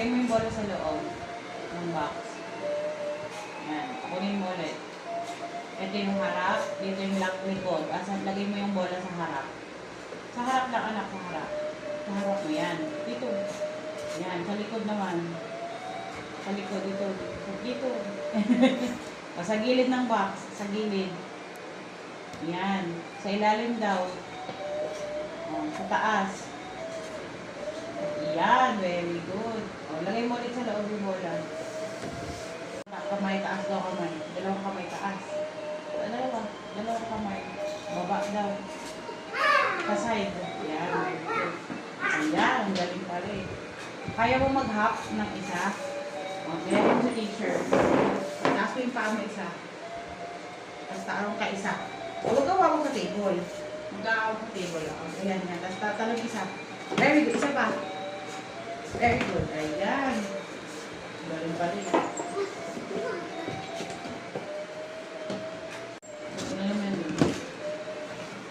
Lagay mo yung bola sa loob ng box. Yan. Kunin mo ulit. Ito yung harap. Dito yung likod. Lagay mo yung bola sa harap. Sa harap lang, anak. Sa harap. Sa harap mo yan. Dito. Yan. Sa likod naman. Sa likod. Dito. Dito. O, sa gilid ng box. Sa gilid. Yan. Sa ilalim daw. O, sa taas. Yan. Very good. O, lagay mo ulit sa loob yung bola. Kamay, taas daw kamay. Dalawang kamay, taas. Dalawang kamay. Baba daw. Sa side. Yan. Very good. Ayan. Ang galing pala eh. Kaya mo mag-hop ng isa? Okay. Lagay mo sa teacher. Taas mo yung paa mo isa. Tapos taarong ka isa. Huwag gawa mo sa table. Mag-aaw sa table. Ayan yan. Tapos tatalog isa. Very good. Isa pa. Very good. Ayan. Galing pala eh. Ano naman yun?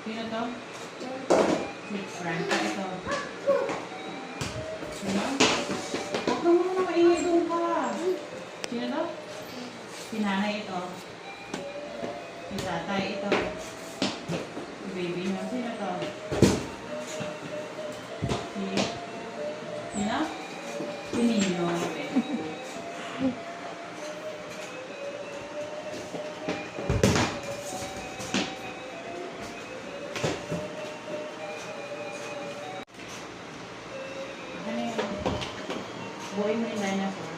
Sino to? Franca ito. Sino? Huwag na muna makaingay doon ka. Sino to? Si nanay ito. Si tatay ito. Si baby mo. Sino to? Sino? Si Nino. Buhay mo yung dinosaur.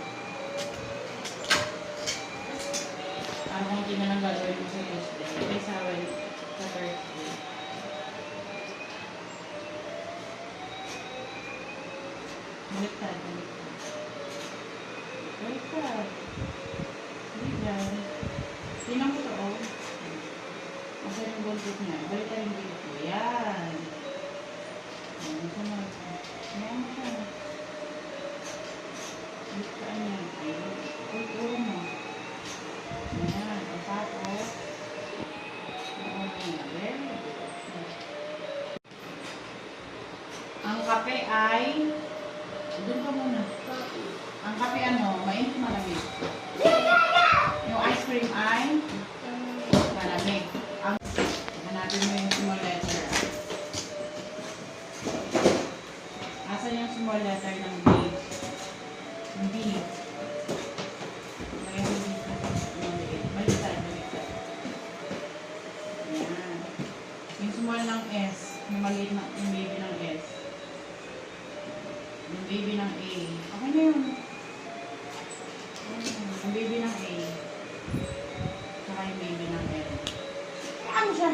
Ano kung hindi na lang gagawin mo sa Tuesday? May sa Thursday. Baliktad. Baliktad. Hindi dyan. Tingnan mo ito, oh. Masa yung buntot niya. Baliktad yung dito. Yan. Yan mo siya. Saan yan? Ay, turo mo. Ayan. Tapos, ang kape ay, doon ka muna. Ang kape ano, mainit malamig. Yung ice cream ay, malamig. Hanapin mo yung small letter. Asan yung small letter ng B? B. Baliktad. Ayan. Yung small ng S. Yung maliit na yung baby ng S. Yung baby ng A. Okay na yun. Yung baby ng A. Saka yung baby ng L. Ano siya?